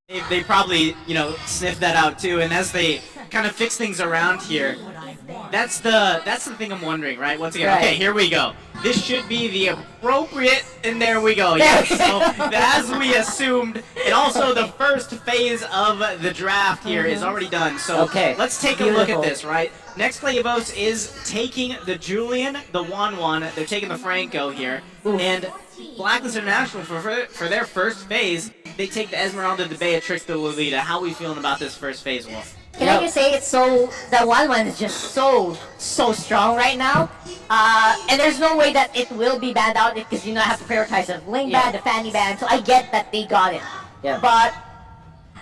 They probably, you know, sniffed that out too, and as they kind of fix things around here, that's the thing I'm wondering, right? Once again, okay, here we go. This should be the appropriate, and there we go. Yes, so as we assumed, and also the first phase of the draft here is already done. So let's take a look at this, right? NXPE EVOS is taking the Julian, the Juan, they're taking the Franco here, and Blacklist International for their first phase, they take the Esmeralda, the Beatrix, the Lolita. How are we feeling about this first phase, Wolf? Can I just say it's that one is just so strong right now, and there's no way that it will be banned out because you know I have to prioritize the lane ban, the fanny ban. So I get that they got it, but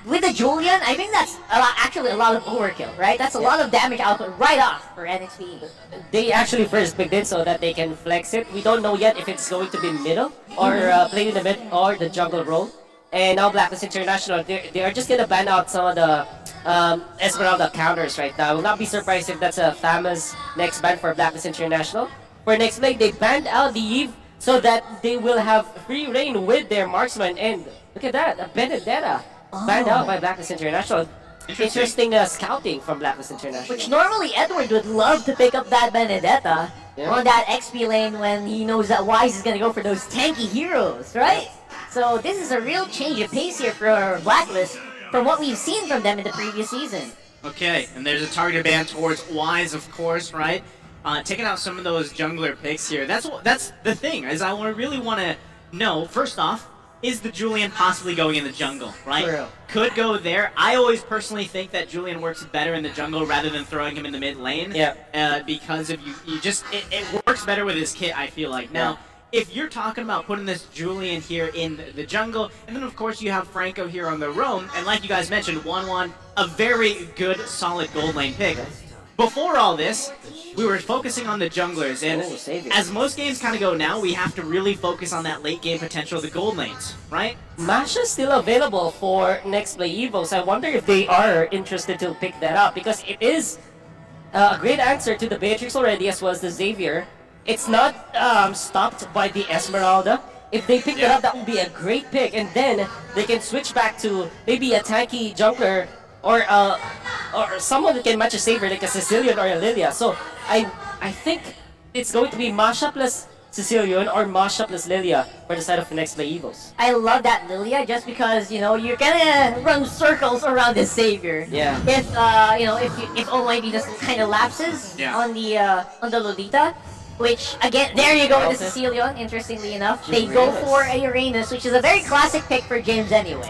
with the Julian, I think that's actually a lot of overkill, right? That's a lot of damage output right off for NXPE. They actually first picked it so that they can flex it. We don't know yet if it's going to be middle or played in the mid or the jungle role. And now Blacklist International, they are just gonna ban out some of the Esmeralda counters right now. I will not be surprised if that's a famous next ban for Blacklist International. For next play, they banned out the Eve so that they will have free reign with their marksman. And look at that, a Benedetta banned out by Blacklist International. Interesting scouting from Blacklist International. Which normally Edward would love to pick up that Benedetta on that XP lane when he knows that Wise is gonna go for those tanky heroes, right? So this is a real change of pace here for Blacklist from what we've seen from them in the previous season. Okay, and there's a targeted ban towards Wise, of course, right? Taking out some of those jungler picks here. That's the thing, is I really want to know, first off, is the Julian possibly going in the jungle, right? True. Could go there. I always personally think that Julian works better in the jungle rather than throwing him in the mid lane. Because of it works better with his kit, I feel like. Now, if you're talking about putting this Julian here in the jungle, and then of course you have Franco here on the roam, and like you guys mentioned, Juan, a very good, solid gold lane pick. Before all this, we were focusing on the junglers, and as most games kind of go now, we have to really focus on that late game potential of the gold lanes, right? Masha's still available for NXPE EVOS. I wonder if they are interested to pick that up, because it is a great answer to the Beatrix already, as well as the Xavier. It's not stopped by the Esmeralda. If they pick that up, that would be a great pick, and then they can switch back to maybe a tanky jungler or someone that can match a saver like a Sicilian or a Lilia. So I think it's going to be Masha plus Sicilian or Masha plus Lilia for the side of the NXPE EVOS. I love that Lilia just because you know you're gonna run circles around this savior. Yeah. If if OhHMyVenus kind of lapses on the Lolita. Which, again, there you go with the Sicilian, interestingly enough. They go for a Uranus, which is a very classic pick for James anyway.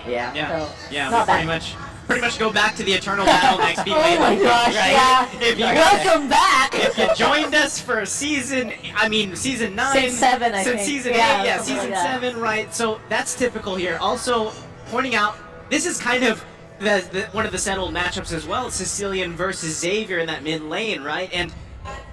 Pretty much go back to the eternal battle next week. Oh my gosh, right? Welcome back! If you joined us for season 9. Since 7, I think. Since season 8, season 7, right. So that's typical here. Also, pointing out, this is kind of one of the settled matchups as well. Sicilian versus Xavier in that mid lane, right? And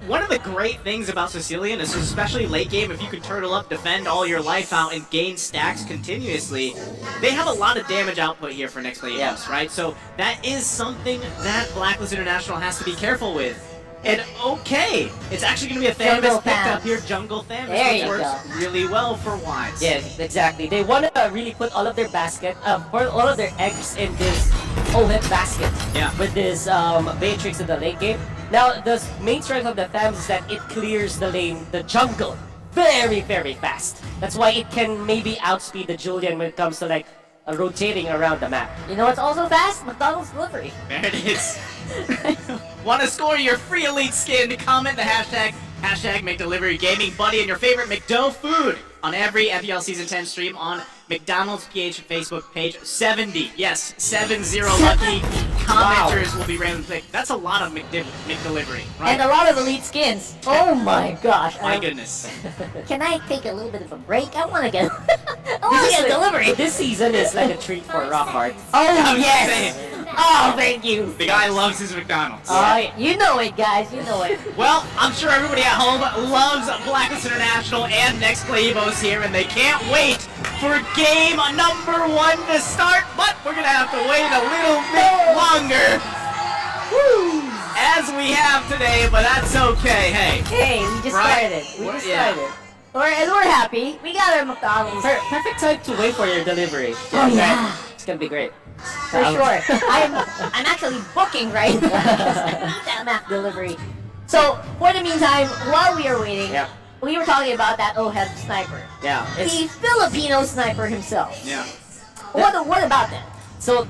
one of the great things about Sicilian is, especially late game, if you can turtle up, defend all your life out, and gain stacks continuously, they have a lot of damage output here for NXPE EVOS, right? So that is something that Blacklist International has to be careful with. And okay, it's actually going to be a Thamus picked up here, Jungle Thamus, which works really well for Wise. Yeah, exactly. They want to really put all of their put all of their eggs in this OhHM basket with this Beatrix in the late game. Now, the main strength of the Thamus is that it clears the lane, the jungle, very, very fast. That's why it can maybe outspeed the Julian when it comes to like rotating around the map. You know what's also fast? McDonald's delivery. There it is. Want to score your free elite skin? Comment the hashtag McDelivery Gaming Buddy and your favorite McDo food on every MPL Season 10 stream on McDonald's PH Facebook page. 70, yes, 70 lucky commenters will be randomly picked. That's a lot of McDelivery, right? And a lot of elite skins. Oh my gosh. My goodness. Can I take a little bit of a break? I want to get a delivery. This season is like a treat for Rockhart. Oh, yes. Oh, thank you. The guy loves his McDonald's. You know it, guys. You know it. Well, I'm sure everybody at home loves Blacklist International and NXPE EVOS here, and they can't wait for game number 1 to start, but we're going to have to wait a little bit longer as we have today, but that's okay. Hey, we just started. We just started. And we're happy. We got our McDonald's. Perfect time to wait for your delivery. Oh, yeah. It's gonna be great. For sure. I'm actually booking right now because I need that map delivery. So, for the meantime, while we are waiting, Yeah. we were talking about that OhHM sniper. Yeah. The Filipino sniper himself. Yeah. What about that? So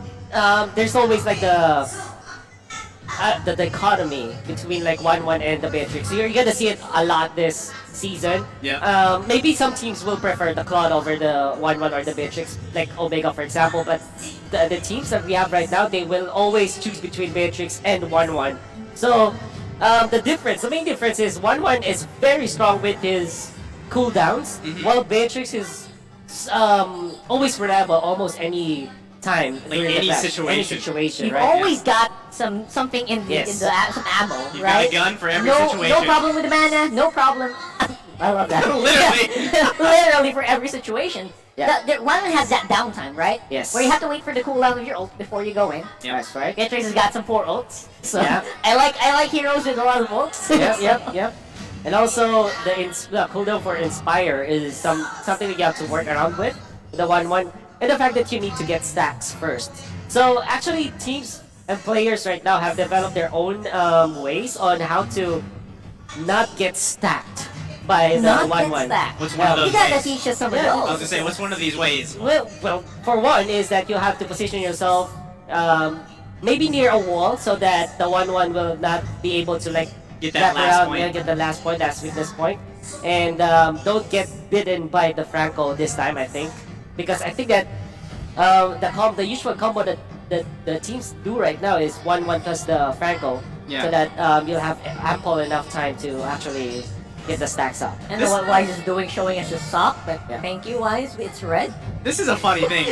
there's always like the dichotomy between like 1-1 and the Beatrix. So you're gonna see it a lot this season. Yeah. Maybe some teams will prefer the Claude over the 1-1 or the Beatrix, like Omega for example. But the teams that we have right now, they will always choose between Beatrix and 1-1. So the main difference is 1-1 is very strong with his cooldowns, while Beatrix is always reliable almost any time, Like during the any match. situation. Any situation, You've right? always got something in the, Yes. some ammo, You've right? got a gun for every no situation. problem with the mana, no problem. I love that. Literally. Literally for every situation. Yeah. One has that downtime, right? Yes. Where you have to wait for the cooldown of your ult before you go in. Yep. That's right. Beatrix has got some 4 ults, so Yeah. I like heroes with a lot of ults. Yep. And also the cooldown for Inspire is something that you have to work around with the 1-1, and the fact that you need to get stacks first. So actually, teams and players right now have developed their own ways on how to not get stacked by the Not 1-1. get stacked. What's one of You those gotta ways? teach us some of Yeah. I was those. gonna say, what's one of these ways? Well, for one is that you have to position yourself maybe near a wall so that the 1-1 will not be able to like Get that wrap last around, point. yeah, get the last weakness point, and don't get bitten by the Franco this time. I think because I think that the usual combo that the teams do right now is 1-1 plus the Franco, Yeah. so that you'll have ample enough time to actually get the stacks up. And then what Wise is doing, showing us his sock, but Yeah. thank you, Wise, it's red. This is a funny thing.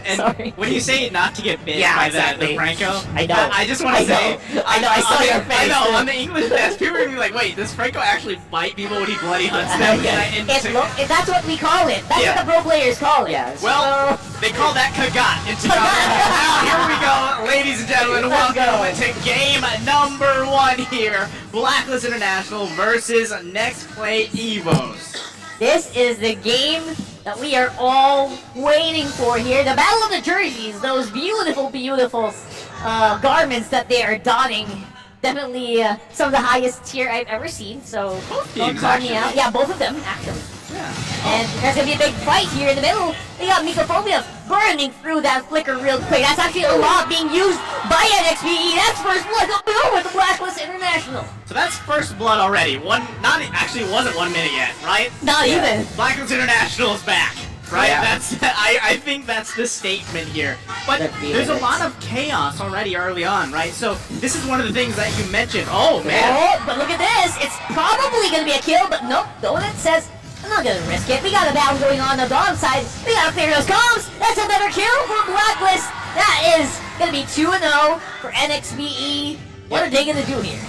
And Sorry. when you say not to get bit Yeah, by exactly. the Franco, I know. I just want to say, I know. I saw on your the- face. I know, too. on the English test, people are gonna be like, wait, does Franco actually bite people when he bloody hunts them? And That's what we call it. That's Yeah. what the pro players call it. Yeah. well, they call that Kagat in 2000. Now, here we go, ladies and gentlemen, Let's welcome go. to game number 1 here. Blacklist International versus NXPE EVOS. This is the game that we are all waiting for here. The Battle of the Jerseys, those beautiful, beautiful garments that they are donning. Definitely some of the highest tier I've ever seen, so Both don't teams, call me actually. out. Yeah, both of them, actually. Yeah. And there's gonna be a big fight here in the middle. They got Mycophobia burning through that flicker real quick. That's actually a lot being used by NXPE. That's first blood going over the Blacklist International. So that's first blood already. Actually wasn't 1 minute yet, right? Not even. Blacklist International is back, right? Yeah. That's I think that's the statement here. But That there's a feels- lot of chaos already early on, right? So this is one of the things that you mentioned. Oh man. Oh, but look at this. It's probably gonna be a kill, but nope. Donut says, I'm not gonna risk it. We got a battle going on the dog side. We gotta clear those comms. That's a better kill for Blacklist. That is gonna be 2-0 for NXPE. What are they gonna do here?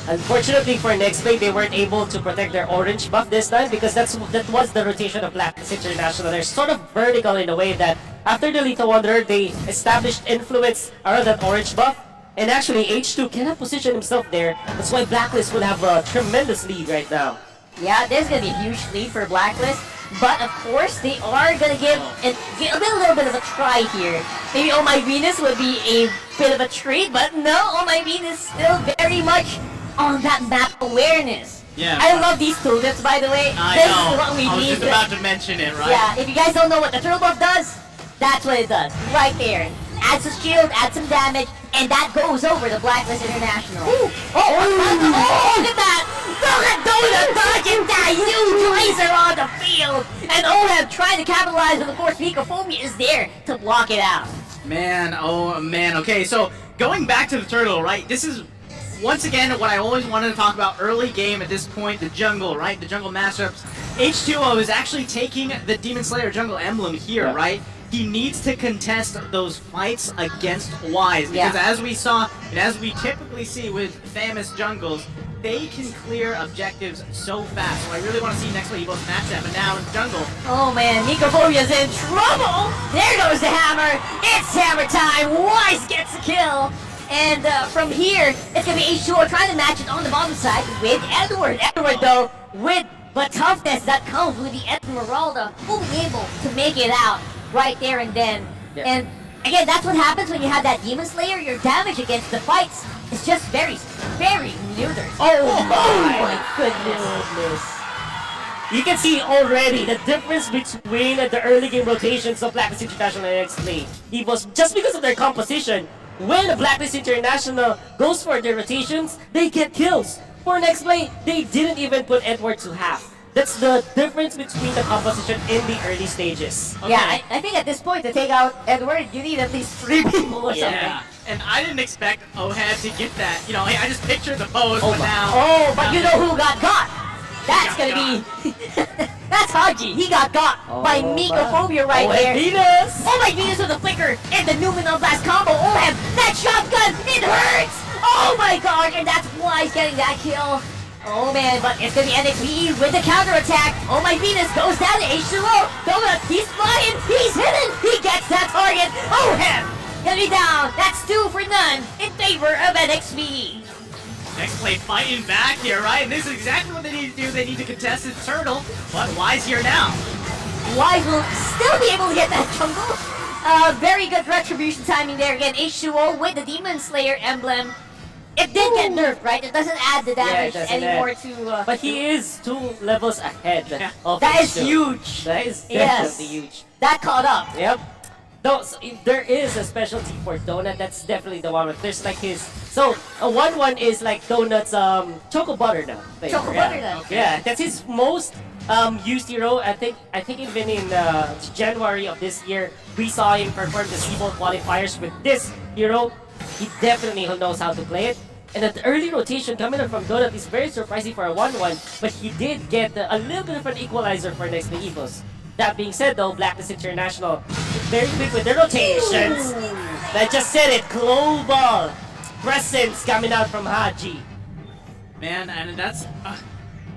Unfortunately for NXPE, they weren't able to protect their orange buff this time because that was the rotation of Blacklist International. They're sort of vertical in a way that after the Lethal Wanderer, they established influence around that orange buff. And actually, H2 cannot position himself there. That's why Blacklist would have a tremendous lead right now. Yeah, there's gonna be a huge lead for Blacklist. But of course, they are gonna give a little bit of a try here. Maybe OhHMyVenus would be a bit of a treat, but no, OhHMyVenus still very much on that map awareness. Yeah. I love these tooltips, by the way. I This know. is what we I was need. just about to mention it, right? Yeah, if you guys don't know what the turtle buff does, that's what it does. Right there. Adds a shield, adds some damage, and that goes over the Blacklist International. Oh, look at that! Look at Donut dodging that huge laser on the field! And OhHM trying to capitalize, but of course Mycophobia is there to block it out. Man, oh man. Okay, so going back to the turtle, right? This is once again what I always wanted to talk about early game at this point, the jungle, right? The jungle matchups. H2O is actually taking the Demon Slayer jungle emblem here, Yeah. right? He needs to contest those fights against Wise because Yeah. as we saw and as we typically see with famous jungles, they can clear objectives so fast. So I really want to see next week EVOS match that, but now in jungle, Oh man, Mycophobia's in trouble! There goes the hammer! It's hammer time! Wise gets the kill! And from here, it's gonna be H2O trying to match it on the bottom side with Edward. Edward though, with the toughness that comes with the Esmeralda, will be able to make it out right there and then. Yeah. And Again, that's what happens when you have that Demon Slayer. Your damage against the fights is just very, very neutered. Oh my goodness. You can see already the difference between the early game rotations of Blacklist International and NXPE. EVOS, just because of their composition, when the Blacklist International goes for their rotations, they get kills. For NXPE, they didn't even put Edward to half. That's the difference between the composition in the early stages. Okay. Yeah, I think at this point to take out Edward, you need at least 3 people or something. Yeah, and I didn't expect OhHM to get that. You know, I just pictured the pose, but now... Oh, but you know who got got? That's gonna be... That's Haji. He got got by Mycophobia right there. OhHMyVenus! OhHMyVenus with the flicker and the Numenor Blast combo. OhHM, that shotgun, it hurts! Oh my god, and that's why he's getting that kill. Oh man, but it's gonna be NXPE with the counterattack. OhHMyVenus goes down to H2O. Donut, he's flying, he's hidden, he gets that target. OhHM gonna be down. That's 2 for none in favor of NXPE. NXPE fighting back here, right? And this is exactly what they need to do. They need to contest his turtle, but Wise here now. Wise will still be able to get that jungle. Very good retribution timing there. Again, H2O with the Demon Slayer emblem. It did get nerfed, right? It doesn't add the damage anymore to... But he is 2 levels ahead of That H2O. is huge. That is definitely huge. That caught up. Yep. No, so if there is a specialty for Donut, that's definitely the one. There's like his... So, a 1-1 is like Donut's Choco Butternut. Choco Butternut. Yeah, that's his most used hero. I think even in January of this year, we saw him perform the Seabolt qualifiers with this hero. He definitely knows how to play it. And the early rotation coming up from Donut is very surprising for a 1-1, but he did get a little bit of an equalizer for NXPE EVOS. That being said though, Blacklist International very quick with their rotations. I just said it, global presence coming out from Haji. Man, and that's...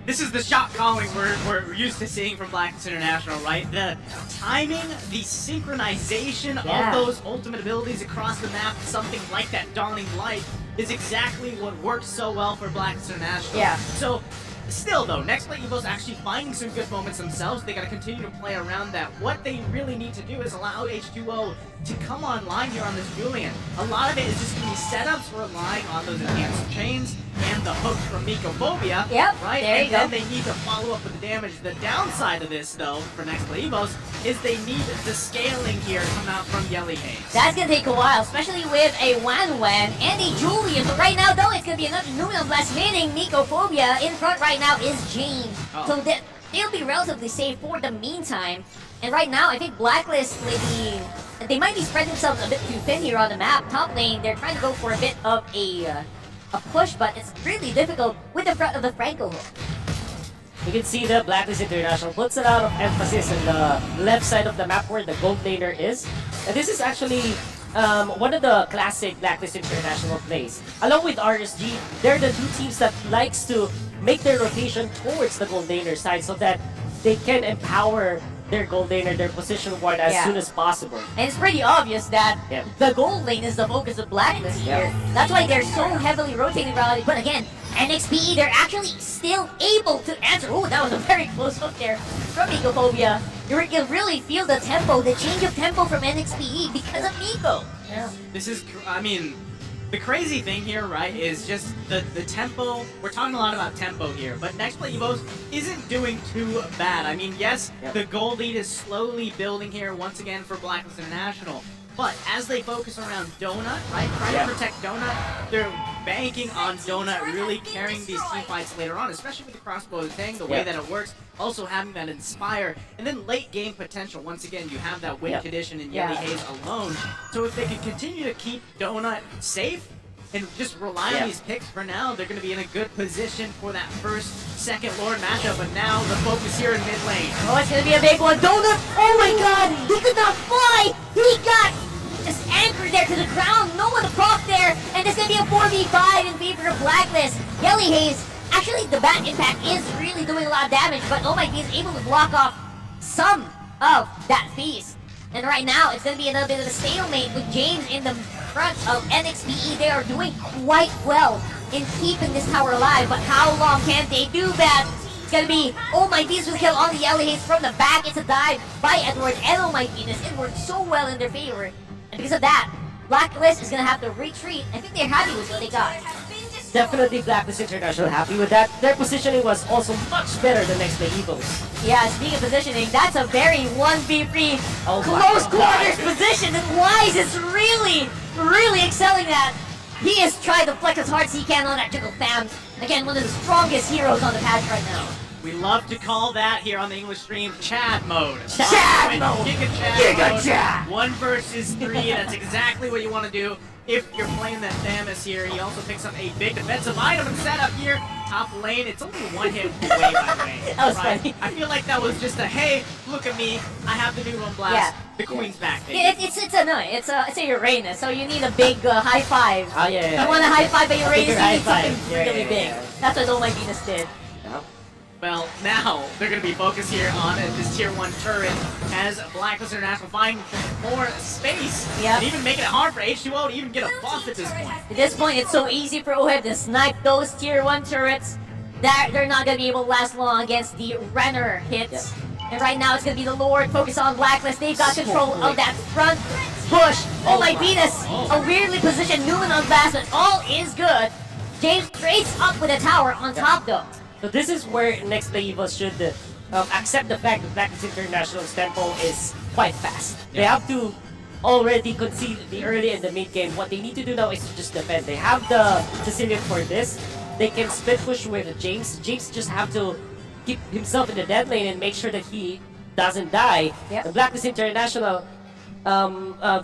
this is the shot calling we're used to seeing from Blacklist International, right? The timing, the synchronization of those ultimate abilities across the map, something like that Dawning Light, is exactly what works so well for Blacklist International. Yeah. So, still though, NXPE EVOS actually finding some good moments themselves. They gotta continue to play around that. What they really need to do is allow H2O to come online here on this Julian. A lot of it is just gonna be setups relying on those enhanced chains and the hooks from Mycophobia. Yep, right? there you and go. then they need to follow up with the damage. The downside of this though, for NXPE EVOS, is they need the scaling here come out from Yelly Haze. That's gonna take a while, especially with a Wan Wan and a Julian. But right now though, it's gonna be another Numenor Blast, meaning Mycophobia in front right now is Jane. So they'll be relatively safe for the meantime. And right now, I think Blacklist they might be spreading themselves a bit too thin here on the map. Top lane, they're trying to go for a bit of a push, but it's really difficult with the front of the Franco hook. You can see the Blacklist International puts a lot of emphasis on the left side of the map where the gold laner is. And this is actually one of the classic Blacklist International plays. Along with RSG, they're the 2 teams that likes to make their rotation towards the gold laner side so that they can empower their gold laner, their position ward as soon as possible. And it's pretty obvious that the gold lane is the focus of Blacklist here. That's why they're so heavily rotating around it. But again, NXPE, they're actually still able to answer. Oh, that was a very close hook there from Mycophobia. You can really feel the tempo, the change of tempo from NXPE because of Myco. Yeah. This is, I mean, the crazy thing here, right, is just the tempo. We're talking a lot about tempo here, but NXPE EVOS isn't doing too bad. I mean, yes, the gold lead is slowly building here once again for Blacklist International, but as they focus around Donut, right, trying to protect Donut, they're banking on Donut really carrying these team fights later on, especially with the crossbow thing, the way that it works, also having that inspire, and then late game potential. Once again, you have that win condition in Yelly Haze alone. So if they can continue to keep Donut safe and just rely on these picks for now, they're going to be in a good position for that first, second Lord matchup. But now the focus here in mid lane. Oh, it's going to be a big one. Donut, oh my god, he could not fly. He got just anchored there to the ground. No one to proc there. And it's going to be a 4v5 in favor of Blacklist. Yelly Haze, actually the back impact is really doing a lot of damage, but OhHMyVenus is able to block off some of that feast. And right now, it's going to be a little bit of a stalemate with James in the front of NXPE. They are doing quite well in keeping this tower alive, but how long can they do that? It's going to be OhHMyVenus with a kill on the Yelly Haze from the back. It's a dive by Edward and OhHMyVenus. It worked so well in their favor. And because of that, Blacklist is gonna have to retreat. I think they're happy with what they got. Definitely Blacklist International happy with that. Their positioning was also much better than NXPE EVOS. Yeah, speaking of positioning, that's a very 1v3 Oh close my quarters God. position, and Wise is really excelling that. He has tried to flex as hard as he can on that Juggle Fam. Again, one of the strongest heroes on the patch right now. We love to call that here on the English stream Chad mode. Chad mode! Giga Chad Giga mode. Chad! 1 versus 3. That's exactly what you want to do if you're playing that Thamus here. He also picks up a big defensive item and setup here. Top lane, it's only 1 hit away, by the way. That was funny. I feel like that was just a, hey, look at me, I have the new one blast. Yeah. The queen's back, baby. It's a Uranus, so you need a big high five. Oh, yeah. You want a high five by bigger Uranus, you high need something five. Yeah, really yeah, big. yeah. That's what OhHMyVenus did. Well, now they're going to be focused here on this tier 1 turret as Blacklist International find more space. Yep. And even making it hard for H2O to even get a buff at this point. At this point, it's so easy for OhHM to snipe those tier 1 turrets that they're not going to be able to last long against the Renner hits. And right now, it's going to be the Lord focus on Blacklist. They've got control of that front push. OhHMyVenus, a weirdly positioned Newman on blast, but all is good. James trades up with a tower on top, though. So this is where NXPE EVOS should accept the fact that Blacklist International's tempo is quite fast. They have to already concede the early and the mid game. What they need to do now is to just defend. They have the Sicilian for this. They can split push with James. James just have to keep himself in the dead lane and make sure that he doesn't die. Yep. The Blacklist International,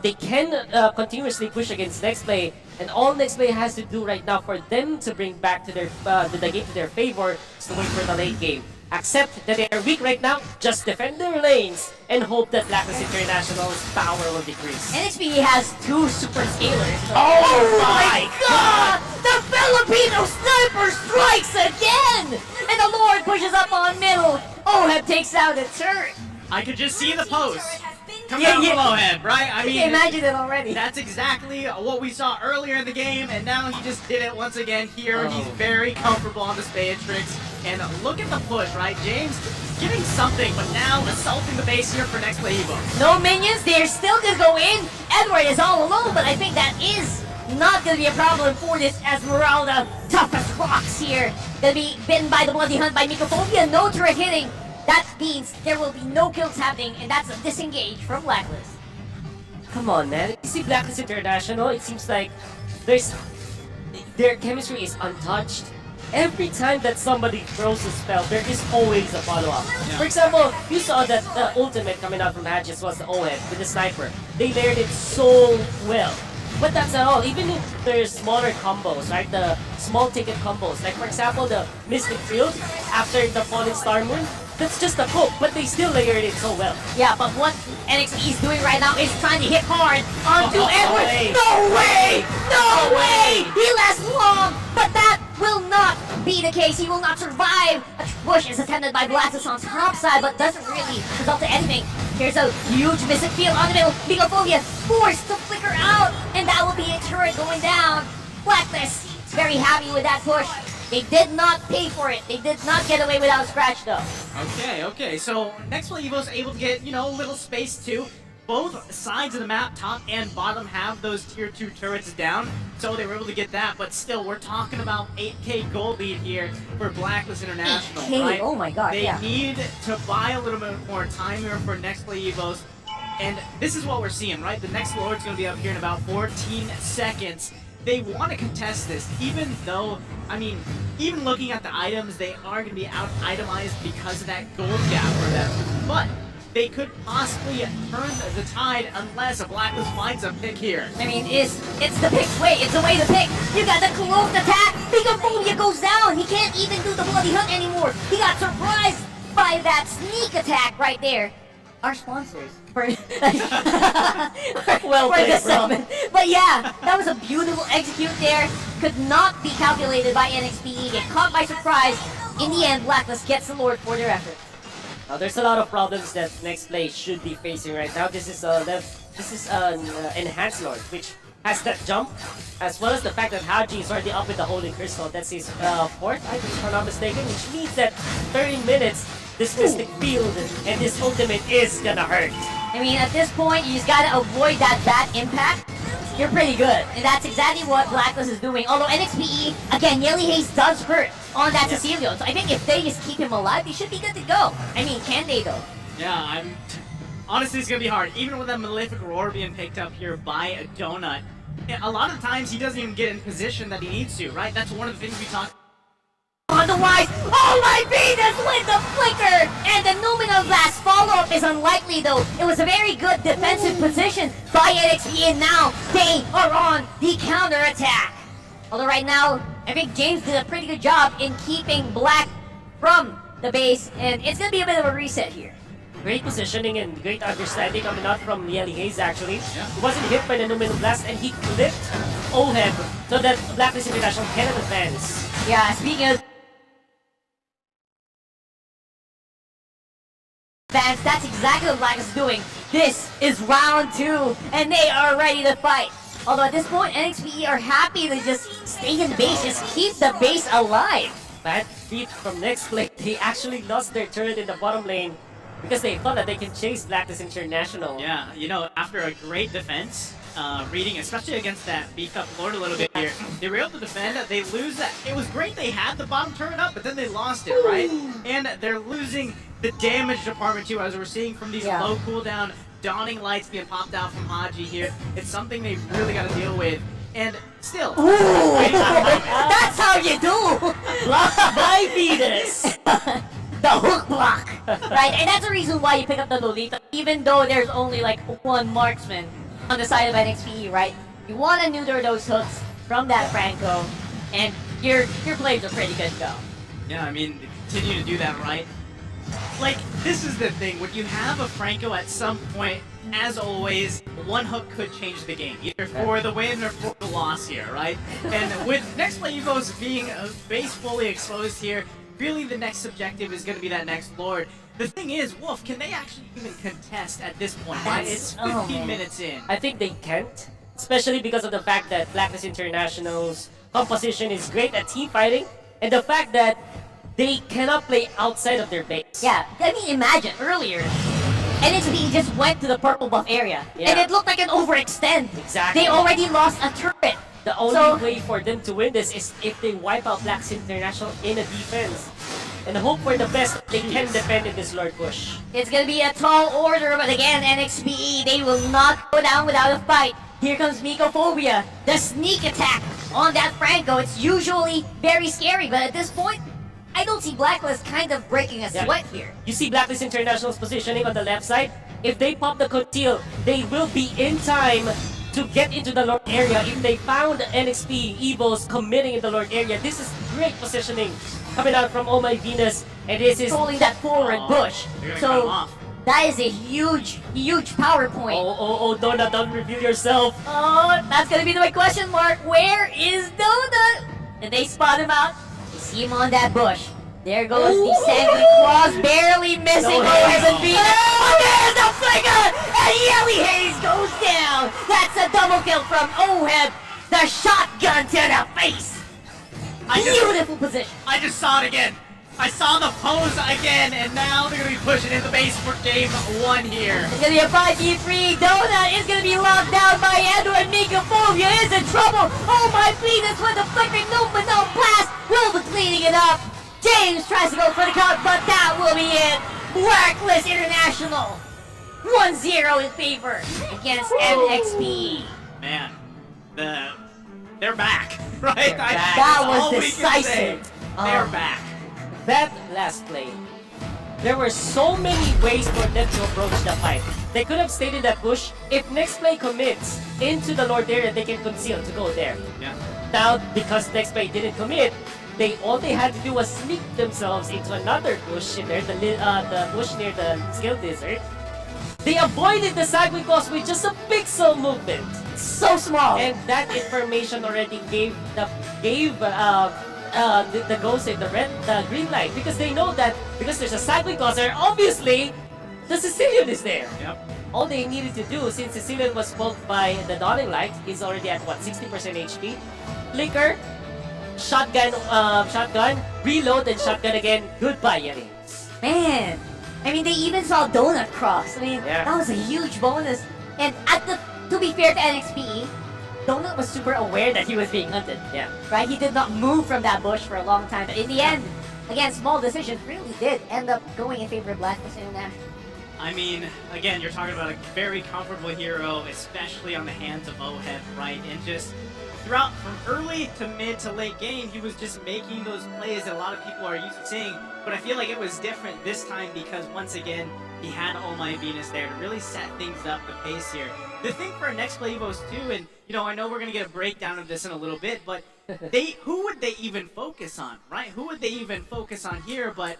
they can continuously push against NXPE, and all NXPE has to do right now for them to bring back to their the game to their favor is to wait for the late game. Accept that they are weak right now, just defend their lanes, and hope that Blacklist International's power will decrease. NXPE has 2 super scalers. Oh my God! The Filipino sniper strikes again! And the Lord pushes up on middle. OhHM takes out a turret. I could just see the post coming Yeah, out yeah. from OhHM, right? I You mean, can imagine it already. that's exactly what we saw earlier in the game, and now he just did it once again here. Oh. He's very comfortable on this Beatrix, and look at the push, right? James getting something, but now assaulting the base here for NXPE EVOS. No minions, they're still gonna go in. Edward is all alone, but I think that is not gonna be a problem for this Esmeralda. Tough as rocks here. Gonna be bitten by the bloody hunt by Mycophobia. No turret hitting. That means there will be no kills happening, and that's a disengage from Blacklist. Come on, man. You see Blacklist International, it seems like their chemistry is untouched. Every time that somebody throws a spell, there is always a follow-up. Yeah. For example, you saw that the ultimate coming out from Hadges was the OhHM with the sniper. They layered it so well. But that's not all. Even if there's smaller combos, right? The small ticket combos. Like for example, the Mystic Field after the Fallen Star Moon. That's just a poke, but they still layered it so well. Yeah, but what NXPE is doing right now is trying to hit hard onto Edward. way. No way! No way! He lasts long, but that will not be the case. He will not survive. A push is attended by Blastus on top side, but doesn't really result to anything. Here's a huge Mystic Field on the middle. Mycophobia forced to flicker out, and that will be a turret going down. Blacklist very happy with that push. They did not pay for it. They did not get away without a scratch, though. Okay. So NXPE EVOS able to get, a little space too. Both sides of the map, top and bottom, have those tier 2 turrets down, so they were able to get that. But still, we're talking about 8k gold lead here for Blacklist International, 8K? right? Oh my God, They yeah. need to buy a little bit more time here for NXPE EVOS. And this is what we're seeing, right? The next Lord's going to be up here in about 14 seconds. They want to contest this, even though, even looking at the items, they are going to be out-itemized because of that gold gap for them. But they could possibly turn the tide unless a Blacklist finds a pick here. It's the pick way. It's the way to pick. You got the cloaked attack. Mycophobia goes down. He can't even do the bloody hunt anymore. He got surprised by that sneak attack right there. Our sponsors for, Well for played, this bro. segment. But yeah, that was a beautiful execute there. Could not be calculated by NXPE. Get caught by surprise. In the end, Blacklist gets the Lord for their effort. Now, there's a lot of problems that NXPE should be facing right now. This is an enhanced Lord, which has that jump, as well as the fact that Haji is already up with the Holy Crystal. That's his fourth, I think, if I'm not mistaken, which means that 30 minutes this Mystic Field, and this ultimate is gonna hurt. I mean, at this point, you just gotta avoid that bad impact. You're pretty good. And that's exactly what Blacklist is doing. Although NXPE, again, Yelly Haze does hurt on that Cecilio. So I think if they just keep him alive, they should be good to go. I mean, can they though? Yeah, honestly, it's gonna be hard. Even with that Malefic Roar being picked up here by a Donut, a lot of times he doesn't even get in position that he needs to, right? That's one of the things we talked. Otherwise, OhHMyVenus with the flicker! And the Numinal Blast follow-up is unlikely though. It was a very good defensive position by NXP, and now they are on the counter-attack. Although right now, I think James did a pretty good job in keeping Black from the base, and it's gonna be a bit of a reset here. Great positioning and great understanding coming out from Yelly Haze actually. He wasn't hit by the Numinal Blast and he clipped OhHM so that Blacklist International cannot advance. Yeah, speaking of fans, that's exactly what Black is doing. This is round 2, and they are ready to fight. Although at this point, NXPE are happy to just stay in the base, just keep the base alive. Bad feat from NXPE. They actually lost their turret in the bottom lane because they thought that they can chase Blacklist International. Yeah, you know, after a great defense, reading, especially against that beefed up Lord a little bit here, they were able to defend, they lose that. It was great they had the bottom turret up, but then they lost it, right? And they're losing the damage department too, as we're seeing from these low cooldown dawning lights being popped out from Haji here. It's something they've really got to deal with. And still, that's how you do! Blocked by Venus! The hook block! Right, and that's the reason why you pick up the Lolita, even though there's only like one marksman on the side of NXPE, right? You want to neuter those hooks from that Franco, and your plays are pretty good to go. Yeah, I mean, continue to do that, right? Like, this is the thing, when you have a Franco at some point, as always, one hook could change the game, either for the win or for the loss here, right? And with NXPE EVOS being base fully exposed here, really the next objective is going to be that next Lord. The thing is, Wolf, can they actually even contest at this point, right? It's 15 minutes in. I think they can't, especially because of the fact that Blacklist International's composition is great at team fighting, and the fact that they cannot play outside of their base. Yeah, I mean, imagine earlier, NXP just went to the purple buff area, and it looked like an overextend. Exactly. They already lost a turret. The only way for them to win this is if they wipe out Blacklist International in a defense. And hope for the best they can defend in this Lord push. It's gonna be a tall order, but again, NXPE, they will not go down without a fight. Here comes Mycophobia, the sneak attack on that Franco. It's usually very scary, but at this point, I don't see Blacklist kind of breaking a sweat here. You see Blacklist International's positioning on the left side. If they pop the Cotil, they will be in time to get into the Lord area. If they found NXP EVOS committing in the Lord area, this is great positioning coming out from OhHMyVenus, and this is controlling that forward bush. So that is a huge, huge power point. Oh, Donut, don't reveal yourself. Oh, that's gonna be the big question mark. Where is Donut? Did they spot him out? You see him on that bush. There goes the Sanguine Claws, barely missing OhHMyVenus. Oh, there's the flicker! And Yelly Haze goes down! That's a double kill from OhHM. The shotgun to the face! Beautiful position. I just saw it again. I saw the pose again, and now they're going to be pushing in the base for game 1 here. It's going to be a 5v3. Donut is going to be locked down by Andrew, and Mycophobia is in trouble. OhHMyVenus with the flickering Numinal Blast will be cleaning it up. James tries to go for the count, but that will be it. Blacklist International 1-0 in favor against NXPE. Man, they're back, right? That was decisive. They're back. That last play, there were so many ways for them to approach the fight. They could have stayed in that bush. If next play commits into the Lord area, they can conceal to go there. Yeah. Now, because next play didn't commit, all they had to do was sneak themselves into another bush in there, the bush near the Skill Desert. They avoided the Sanguine Claws with just a pixel movement. So small. And that information already gave the ghost the green light, because they know that because there's a Sanguine Claws there, obviously the Sicilian is there. Yep. All they needed to do, since Sicilian was poked by the Dawning Light, he's already at what, 60% HP. Flicker, shotgun, reload, and shotgun again. Goodbye, Yelly. Man, I mean, they even saw Donut Cross. I mean, Yeah. that was a huge bonus. And to be fair to NXPE, Donut was super aware that he was being hunted. Yeah. Right? He did not move from that bush for a long time. But in the end, again, small decisions really did end up going in favor of Blacklist International. I mean, again, you're talking about a very comfortable hero, especially on the hands of OhHM, right? And just throughout, from early to mid to late game, he was just making those plays that a lot of people are used to seeing. But I feel like it was different this time because, once again, he had OhHMyVenus there to really set things up, the pace here. The thing for NXPE EVOS too, and I know we're gonna get a breakdown of this in a little bit, but who would they even focus on, right? Who would they even focus on here? But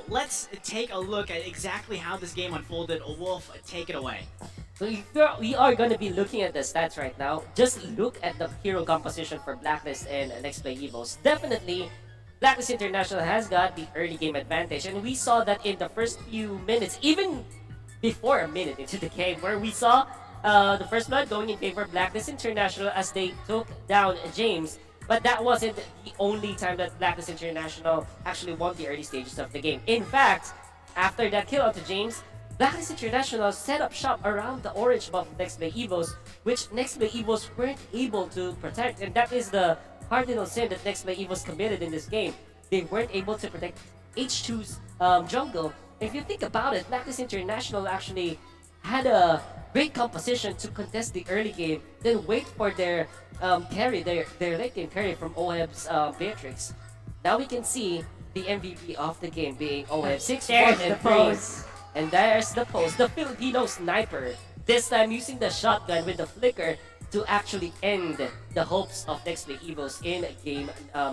let's take a look at exactly how this game unfolded. Wolf, take it away. So we are going to be looking at the stats right now. Just look at the hero composition for Blacklist and NXPE EVOS. Definitely, Blacklist International has got the early game advantage, and we saw that in the first few minutes, even before a minute into the game, where we saw the first blood going in favor of Blacklist International as they took down James. But that wasn't the only time that Blacklist International actually won the early stages of the game. In fact, after that kill onto James, Blacklist International set up shop around the orange buff of NXPE EVOS, which NXPE EVOS weren't able to protect. And that is the cardinal sin that NXPE EVOS committed in this game. They weren't able to protect H2's jungle. If you think about it, Blacklist International actually had a great composition to contest the early game, then wait for their carry, their late game carry from OhHM's Beatrix. Now we can see the MVP of the game being OhHM 6, 1, There's and the 3. pose. And there's the pose, the Filipino sniper. This time using the shotgun with the flicker to actually end the hopes of NXPE EVOS in game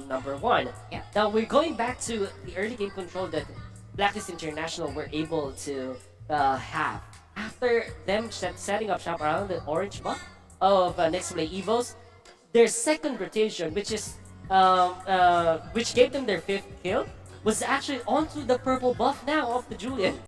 number 1. Yeah. Now we're going back to the early game control that Blacklist International were able to have. After them setting up shop around the orange buff of NXPE EVOS, their second rotation, which gave them their 5th kill, was actually onto the purple buff now of the Julian.